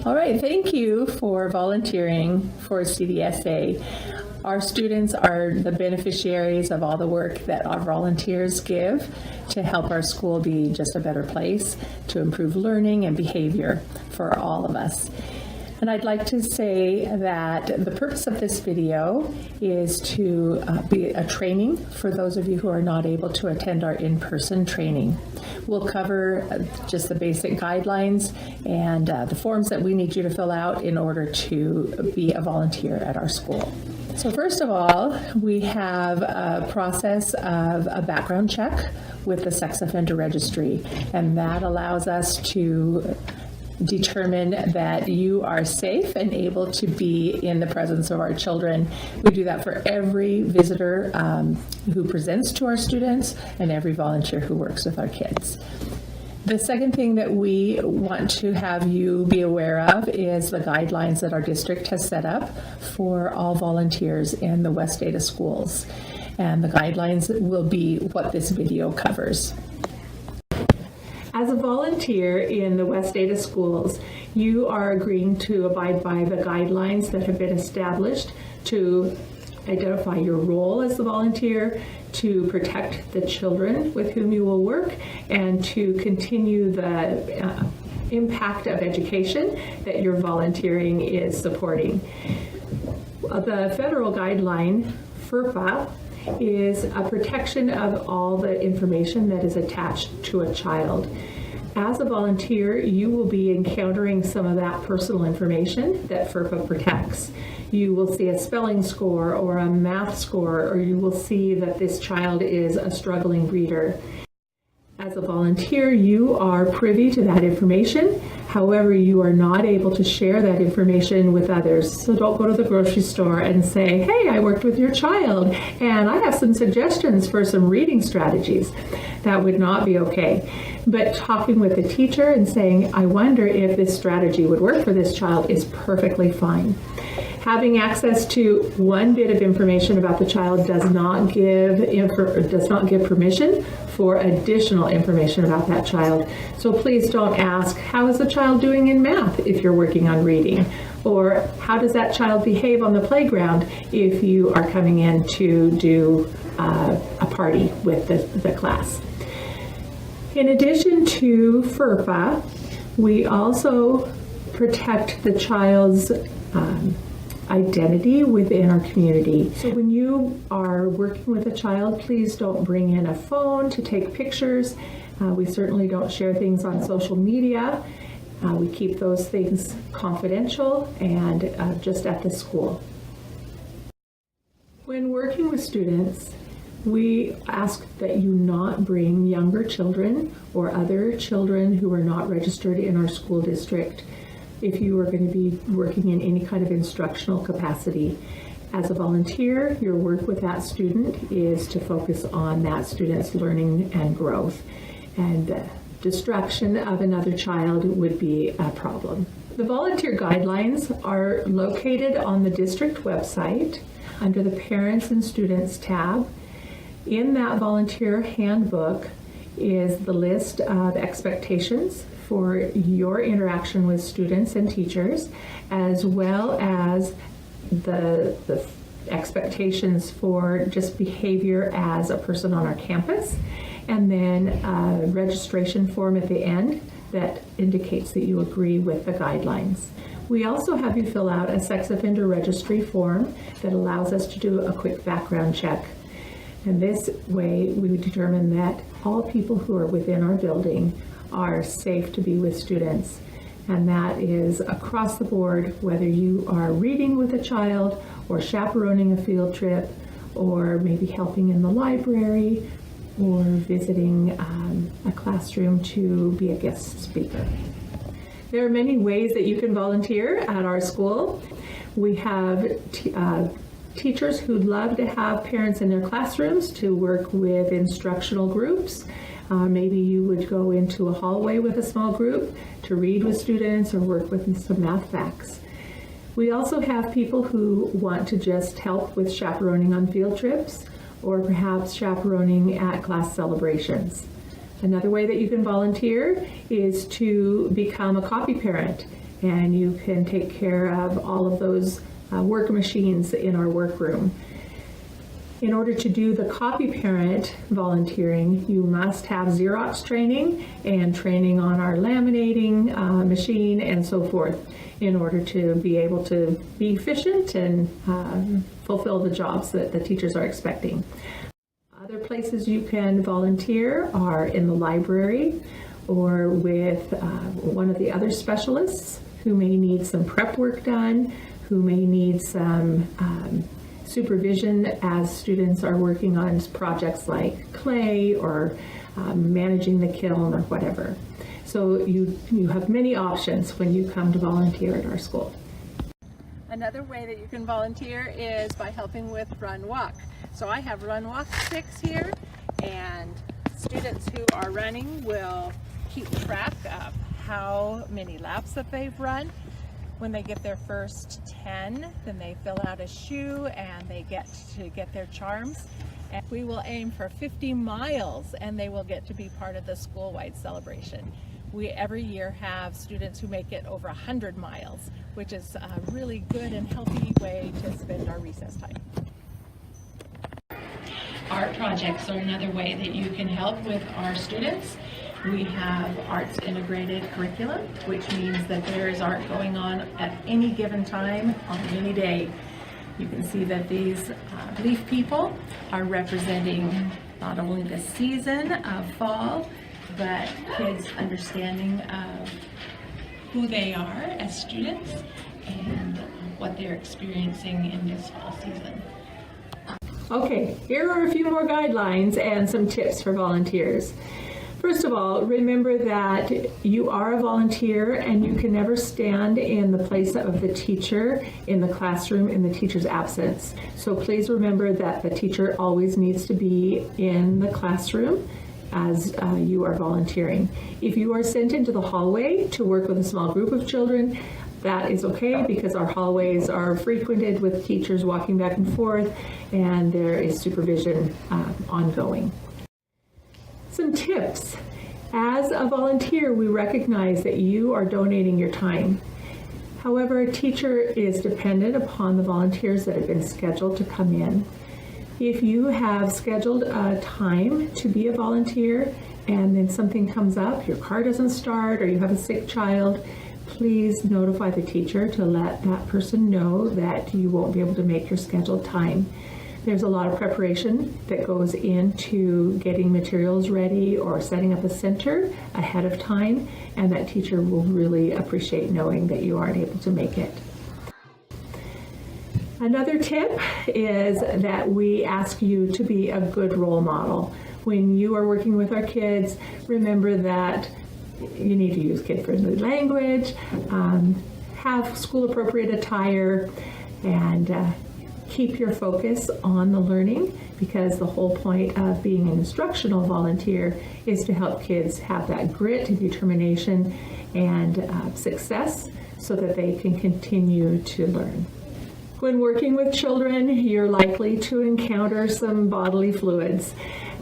All right, thank you for volunteering for CDSA. Our students are the beneficiaries of all the work that our volunteers give to help our school be just a better place, to improve learning and behavior for all of us. And I'd like to say that the purpose of this video is to be a training for those of you who are not able to attend our in-person training. We'll cover just the basic guidelines and the forms that we need you to fill out in order to be a volunteer at our school. So first of all, we have a process of a background check with the Sex Offender Registry, and that allows us to determine that you are safe and able to be in the presence of our children. We do that for every visitor who presents to our students and every volunteer who works with our kids. The second thing that we want to have you be aware of is the guidelines that our district has set up for all volunteers in the West Ada schools. And the guidelines will be what this video covers. As a volunteer in the West Ada schools, you are agreeing to abide by the guidelines that have been established to identify your role as the volunteer, to protect the children with whom you will work, and to continue the impact of education that your volunteering is supporting. The federal guideline, FERPA, is a protection of all the information that is attached to a child. As a volunteer, you will be encountering some of that personal information that FERPA protects. You will see a spelling score or a math score, or you will see that this child is a struggling reader. As a volunteer, you are privy to that information. However, you are not able to share that information with others. So don't go to the grocery store and say, hey, I worked with your child and I have some suggestions for some reading strategies. That would not be okay. But talking with the teacher and saying, I wonder if this strategy would work for this child is perfectly fine. Having access to one bit of information about the child does not give permission for additional information about that child. So please don't ask, how is the child doing in math if you're working on reading? Or how does that child behave on the playground if you are coming in to do a party with the class? In addition to FERPA, we also protect the child's identity within our community. So when you are working with a child, please don't bring in a phone to take pictures. We certainly don't share things on social media. We keep those things confidential and just at the school. When working with students, we ask that you not bring younger children or other children who are not registered in our school district if you are going to be working in any kind of instructional capacity. As a volunteer, your work with that student is to focus on that student's learning and growth, and distraction of another child would be a problem. The volunteer guidelines are located on the district website under the Parents and Students tab. In that volunteer handbook is the list of expectations for your interaction with students and teachers, as well as the expectations for just behavior as a person on our campus, and then a registration form at the end that indicates that you agree with the guidelines. We also have you fill out a sex offender registry form that allows us to do a quick background check. And this way we determine that all people who are within our building are safe to be with students. And that is across the board, whether you are reading with a child or chaperoning a field trip or maybe helping in the library or visiting a classroom to be a guest speaker. There are many ways that you can volunteer at our school. We have teachers who'd love to have parents in their classrooms to work with instructional groups. Maybe you would go into a hallway with a small group to read with students or work with some math facts. We also have people who want to just help with chaperoning on field trips or perhaps chaperoning at class celebrations. Another way that you can volunteer is to become a copy parent. and you can take care of all of those work machines in our workroom. In order to do the copy parent volunteering, you must have Xerox training and training on our laminating machine and so forth in order to be able to be efficient and fulfill the jobs that the teachers are expecting. Other places you can volunteer are in the library or with one of the other specialists who may need some prep work done, who may need some supervision as students are working on projects like clay or managing the kiln or whatever. So you have many options when you come to volunteer at our school. Another way that you can volunteer is by helping with Run Walk. So I have Run Walk sticks here, and students who are running will keep track of how many laps that they've run. When they get their first 10, then they fill out a shoe and they get to get their charms. And we will aim for 50 miles and they will get to be part of the school-wide celebration. We every year have students who make it over 100 miles, which is a really good and healthy way to spend our recess time. Art projects are another way that you can help with our students. We have arts integrated curriculum, which means that there is art going on at any given time on any day. You can see that these leaf people are representing not only the season of fall, but kids' understanding of who they are as students and what they're experiencing in this fall season. Okay, here are a few more guidelines and some tips for volunteers. First of all, remember that you are a volunteer and you can never stand in the place of the teacher in the classroom in the teacher's absence. So please remember that the teacher always needs to be in the classroom as you are volunteering. If you are sent into the hallway to work with a small group of children, that is okay because our hallways are frequented with teachers walking back and forth and there is supervision ongoing. Some tips. As a volunteer, we recognize that you are donating your time. However, a teacher is dependent upon the volunteers that have been scheduled to come in. If you have scheduled a time to be a volunteer and then something comes up, your car doesn't start or you have a sick child, please notify the teacher to let that person know that you won't be able to make your scheduled time. There's a lot of preparation that goes into getting materials ready or setting up a center ahead of time, and that teacher will really appreciate knowing that you aren't able to make it. Another tip is that we ask you to be a good role model. When you are working with our kids, remember that you need to use kid-friendly language, have school-appropriate attire, and keep your focus on the learning, because the whole point of being an instructional volunteer is to help kids have that grit and determination and success so that they can continue to learn. When working with children, you're likely to encounter some bodily fluids.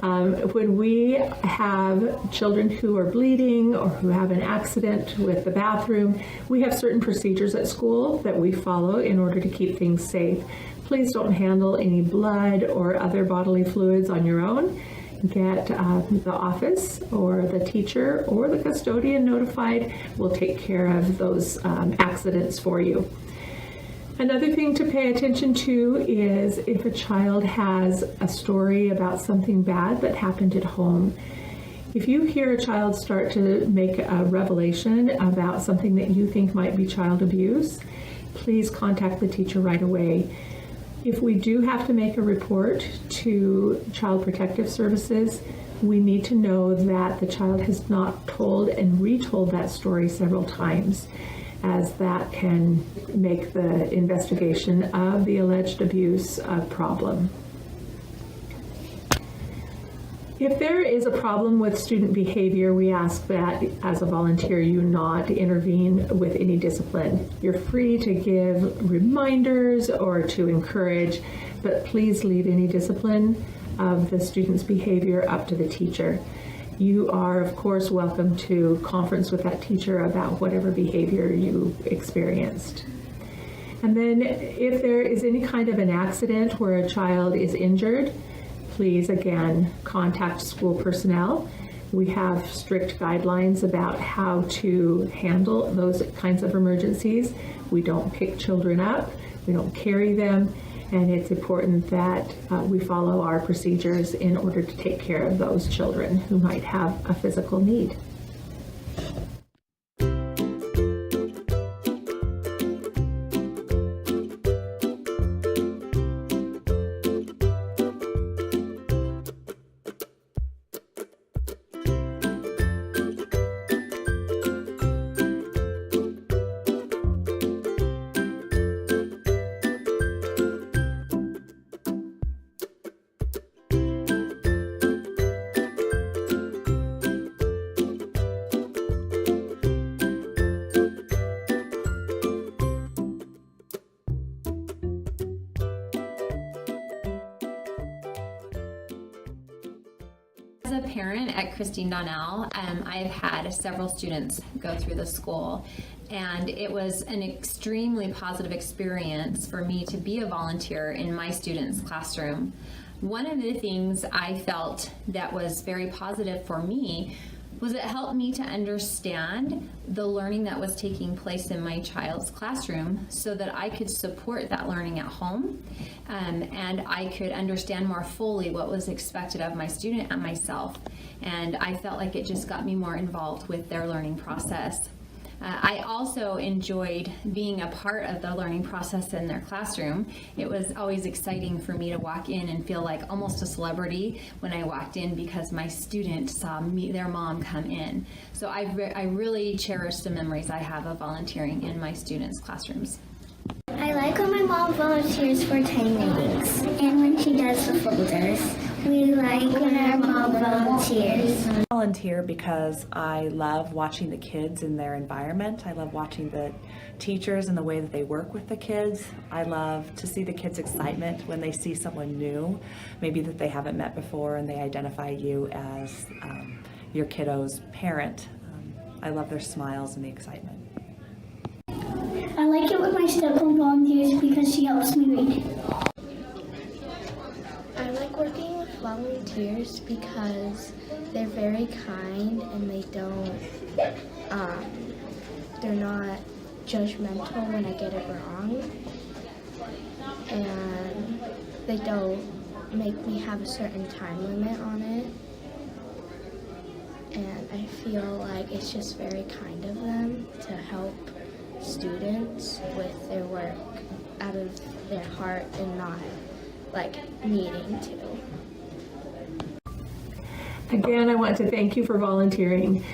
When we have children who are bleeding or who have an accident with the bathroom, we have certain procedures at school that we follow in order to keep things safe. Please don't handle any blood or other bodily fluids on your own. Get the office or the teacher or the custodian notified. We'll take care of those accidents for you. Another thing to pay attention to is if a child has a story about something bad that happened at home. If you hear a child start to make a revelation about something that you think might be child abuse, please contact the teacher right away. If we do have to make a report to Child Protective Services, we need to know that the child has not told and retold that story several times, as that can make the investigation of the alleged abuse a problem. If there is a problem with student behavior, we ask that as a volunteer you not intervene with any discipline. You're free to give reminders or to encourage, but please leave any discipline of the student's behavior up to the teacher. you are, of course, welcome to conference with that teacher about whatever behavior you experienced. And then if there is any kind of an accident where a child is injured, please, again, contact school personnel. We have strict guidelines about how to handle those kinds of emergencies. We don't pick children up, we don't carry them, and it's important that we follow our procedures in order to take care of those children who might have a physical need. As a parent at Christine Donnell, I've had several students go through the school, and it was an extremely positive experience for me to be a volunteer in my students' classroom. One of the things I felt that was very positive for me was it helped me to understand the learning that was taking place in my child's classroom so that I could support that learning at home, and I could understand more fully what was expected of my student and myself. And I felt like it just got me more involved with their learning process. I also enjoyed being a part of the learning process in their classroom. It was always exciting for me to walk in and feel like almost a celebrity when I walked in because my student saw me, their mom come in. So I really cherish the memories I have of volunteering in my students' classrooms. I like when my mom volunteers for time meetings and when she does the folders. We like when our mom volunteers. I volunteer because I love watching the kids in their environment. I love watching the teachers and the way that they work with the kids. I love to see the kids' excitement when they see someone new, maybe that they haven't met before, and they identify you as your kiddo's parent. I love their smiles and the excitement. I like it when my stepmom volunteers because she helps me read. I like working with volunteers because they're very kind and they're not judgmental when I get it wrong, and they don't make me have a certain time limit on it, and I feel like it's just very kind of them to help students with their work out of their heart and not like needing to. Again, I want to thank you for volunteering.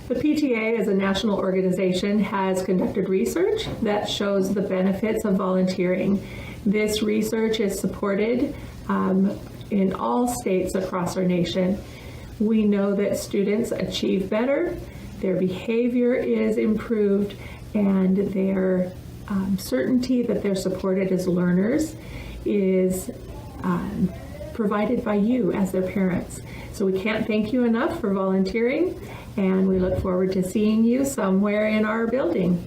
The PTA as a national organization has conducted research that shows the benefits of volunteering. This research is supported in all states across our nation. We know that students achieve better, their behavior is improved, and their certainty that they're supported as learners is provided by you as their parents. So we can't thank you enough for volunteering, and we look forward to seeing you somewhere in our building.